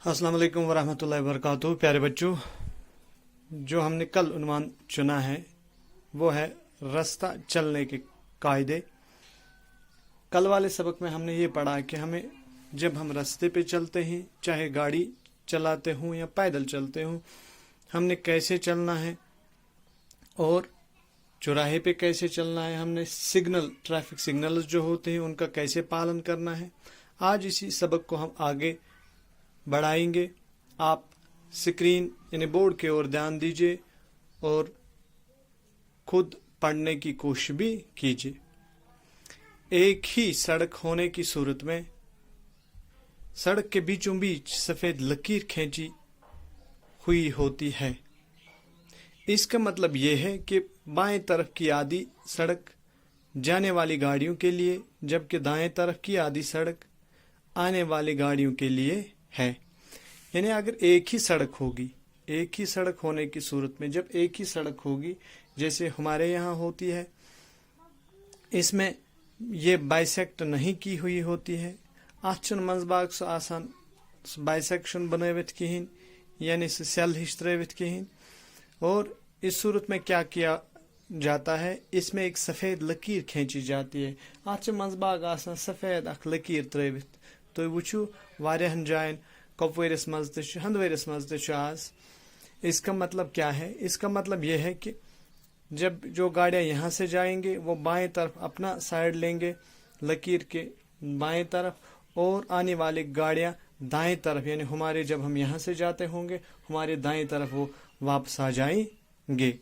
अस्सलाम वालेकुम वरहमतुल्लाहि वबरकातुहू। प्यारे बच्चों, जो हमने कल उन्वान चुना है वो है रास्ता चलने के कायदे। कल वाले सबक में हमने ये पढ़ा कि हमें जब हम रास्ते पे चलते हैं, चाहे गाड़ी चलाते हों या पैदल चलते हों, हमने कैसे चलना है और चौराहे पे कैसे चलना है। हमने ट्रैफिक सिग्नल्स जो होते हैं उनका कैसे पालन करना है। आज इसी सबक को हम आगे बढ़ाएंगे। आप स्क्रीन यानी बोर्ड की ओर ध्यान दीजिए और खुद पढ़ने की कोशिश भी कीजिए। एक ही सड़क होने की सूरत में सड़क के बीचों बीच सफेद लकीर खींची हुई होती है। इसका मतलब यह है कि बाएं तरफ की आधी सड़क जाने वाली गाड़ियों के लिए, जबकि दाएं तरफ की आधी सड़क आने वाली गाड़ियों के लिए है। यानी अगर एक ही सड़क होगी, एक ही सड़क होने की सूरत में, जब एक ही सड़क होगी जैसे हमारे यहाँ होती है, इसमें ये बाइसेक्ट नहीं की हुई होती है। आछन मंजबाग से आसान बाइसेक्शन बनवित कहीं, यानी से सेल हिश त्रेवित कहीं। और इस सूरत में क्या किया जाता है, इसमें एक सफेद लकीर खींची जाती है। आछ मंजबाग आसान सफेद अख लकीर त्रेवित। तो वुचु वारियाहन जायन कपवारिस मज तु हंदवारिस मज तु आज। इसका मतलब क्या है? इसका मतलब यह है कि जब जो गाड़ियां यहाँ से जाएंगे वो बाएं तरफ अपना साइड लेंगे लकीर के बाएं तरफ, और आने वाली गाड़ियां दाएं तरफ, यानी हमारे जब हम यहाँ से जाते होंगे हमारे दाएं तरफ वो वापस आ जाएंगे।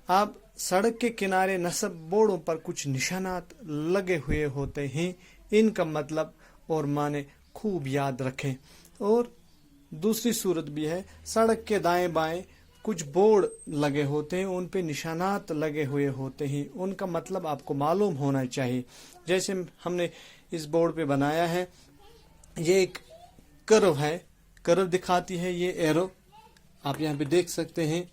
अब सड़क के किनारे नस्ब बोर्डों पर कुछ निशानात लगे हुए होते हैं। इनका मतलब और माने खूब याद रखें। और दूसरी सूरत भी है, सड़क के दाएं बाएं कुछ बोर्ड लगे होते हैं, उन पे निशानात लगे हुए होते हैं। उनका मतलब आपको मालूम होना चाहिए। जैसे हमने इस बोर्ड पे बनाया है, ये एक कर्व है, कर्व दिखाती है ये एरो, आप यहाँ पे देख सकते हैं,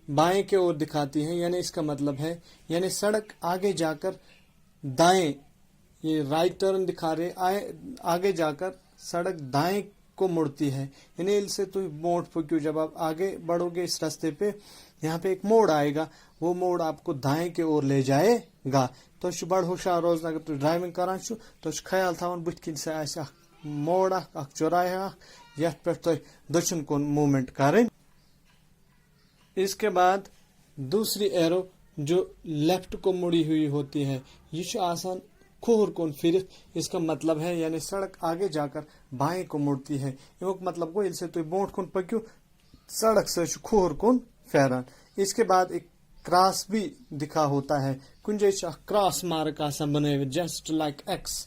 बाएं के ओर दिखाती है। यानी इसका मतलब है, यानी सड़क आगे जाकर दाएं, ये राइट टर्न दिखा रहे, आगे जाकर सड़क दाएं को मुड़ती है। यानी इससे तो मोड़ क्यों, जब आप आगे बढ़ोगे इस रास्ते पे, यहाँ पे एक मोड़ आएगा, वो मोड़ आपको दाएं के ओर ले जाएगा। तो बड़ होशियार रोज अगर तुम ड्राइविंग करान तो ख्याल थवन बुथ किन से आस मोड़ चौराहा यथ पे तुम दक्षिण कुन मूवमेंट करें। इसके बाद दूसरी एरो जो लेफ्ट को मुड़ी हुई होती है, ये आसान खोहर कुन फिर। इसका मतलब है यानी सड़क आगे जाकर बाएं को मुड़ती है। एक मतलब को इनसे तो बोट कुन पक्यू सड़क से खोहर कुन फेरान। इसके बाद एक क्रॉस भी दिखा होता है, कुंजे क्रॉस मार्क आसान बने जस्ट लाइक एक्स।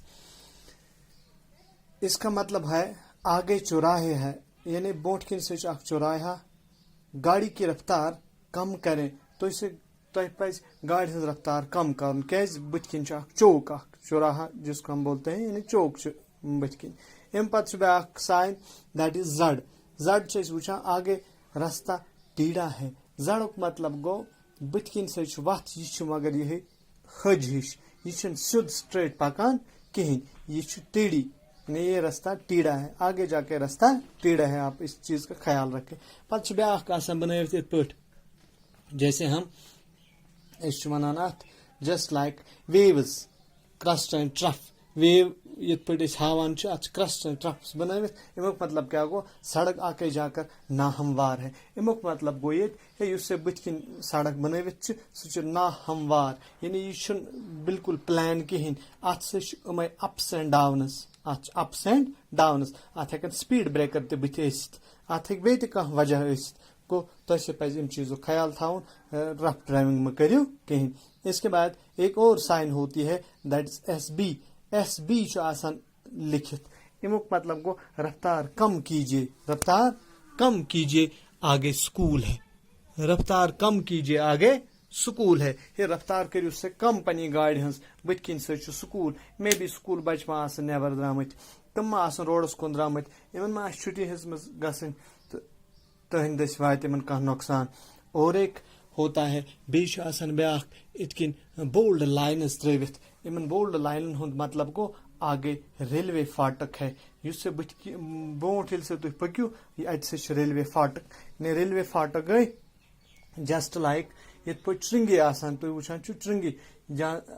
इसका मतलब है आगे चौराहे है, यानी बोट किन से चौराहा गाड़ी की रफ्तार कम करें, तो इसे गाड़ी हज रफ्तार कम कर क्या बुथ किन चौक चौराहा जिसको हम बोलते हैं, यानी चौक बुथ किन। अम पत ब्या साइन दैट इज जड़। जड़ से वुचान आगे रास्ता टीड़ा है। जड़क मतलब गो बुथ किन से वत यह मगर यह हज हिश, यह सीध स्ट्रेट पकान कहीं, यह टेढ़ी, ये रास्ता टीड़ा है, आगे जाके रास्ता टीड़ा है। आप इस चीज का ख्याल रखें। पत ब्या बनावित इत पे, जैसे हम वन अत just like waves, crest and trough. Wave यथ पे हावान अत क्रस्ट एंड ट्रफ्स बनावित। अमुक मतलब क्या गो, सड़क आगे जाकर नाहमवार है। अमुक मतलब गो ये उससे बुथ किन सड़क बनावित सह नाहमवार, यानी यह बिल्कुल प्लान कहीं। अत से ups and downs, ups and downs. अत हेकन स्पीड ब्रेकर ते बुथ ईस्त, अत हे बे कह वजह ईस्त को। तुझे पज इन चीजों ख्याल थवन, रफ ड्राइविंग में करियो कहीं। इसके बाद एक और साइन होती है, दैट इज SB। SB जो आसान लिखित, इमुक मतलब को रफ्तार कम कीजिए, रफ्तार कम कीजिए, आगे स्कूल है, रफ्तार कम कीजिए, आगे स्कूल है। ये रफ्तार करियो उससे कम पनी गाड़ी हंस बुथ किन से स्कूल। मे बी स्कूल बच्चे आसान नेबर द्रामत, तम आसान रोडस कुन द्रामत, इन मा छुट्टी हज गसन तहद वात कह नुकसान। और एक होता है बेश आसान ब्या इत किन बोल्ड लाइन्स त्रिवित। इन बोल्ड लाइन हुंद मतलब को آگے ریلوے فاٹک ہے یس سے برونٹ یل سے تھی پکو یہ ات سے ریلوے فاٹک نے ریلوے فاٹک گئی جسٹ لائک یت پہ چرنگی آسان تھی وچان چرنگی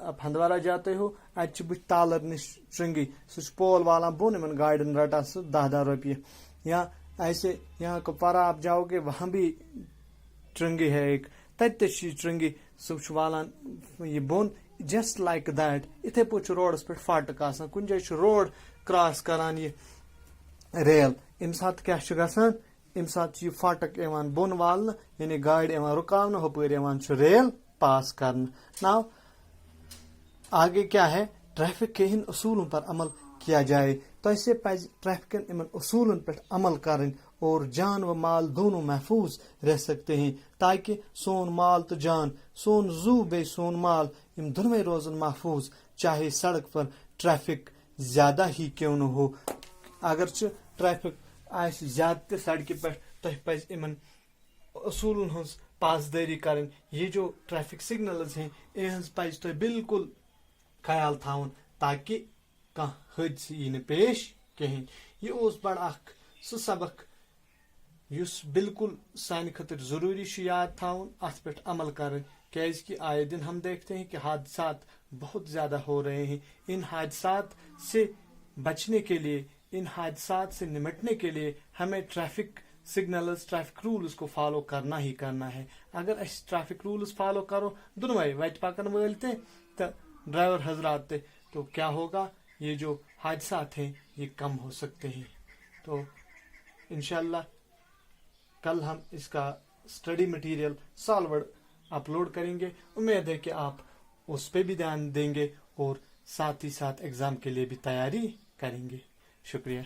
آپ ہندوارہ جاتے ہو ات بت تالر نش چرنگی سہ پول والان بون ان گاڑین رٹان سہ 10 روپیے یا ایسے یہاں کپوارہ آپ جاؤ گے وہاں بھی چرنگی ہے ایک تت چرنگی سہ والان یہ بون جسٹ لائک دیٹ اتھے پہ روڈس پہ فاٹک آسان کن جائے روڈ کراس کران یہ ریل ام سات کیا گژھان ام سات یہ فاٹک ایوان بون والن یعنی گاڑی ایوان رکاون ہپر ایوان ریل پاس کرن ناو آگے کیا ہے ٹریفک کے ان اصولوں پر عمل کیا جائے تو اسے پز ٹریفک ان اصولوں پر عمل کریں اور جان و مال دونوں محفوظ رہ سکتے ہیں تاکہ سون مال تو جان سون زو بے سون مال ام دونویں روزن محفوظ چاہے سڑک پر ٹریفک زیادہ ہی کیوں نہ ہو اگرچہ ٹریفک آس زیادہ تہ سڑکہ پہ تہ پز ان اصولن ہز پاسداری کریں یہ جو ٹریفک سگنلز ہیں یہ پز تہ بالکل خیال تھاون تاکہ کھانا حادثہ یہ پیش کہین یہ بڑ اخ سہ سبق اس بالکل سانہ خاطر ضروری یاد تھاون ات پہ عمل کریں کیاز کہ آئے دن ہم دیکھتے ہیں کہ حادثات بہت زیادہ ہو رہے ہیں ان حادثات سے بچنے کے لیے ان حادثات سے نمٹنے کے لیے ہمیں ٹریفک سگنلز ٹریفک رولز کو فالو کرنا ہی کرنا ہے اگر اس ٹریفک رولز فالو کرو دونوے وت پکن ول تہ تو ڈرائیور حضرات تہ تو کیا ہوگا یہ جو حادثات ہیں یہ کم ہو سکتے ہیں تو انشاءاللہ کل ہم اس کا اسٹڈی مٹیریل سالوڈ اپلوڈ کریں گے امید ہے کہ آپ اس پہ بھی دھیان دیں گے اور ساتھ ہی ساتھ ایگزام کے لیے بھی تیاری کریں گے شکریہ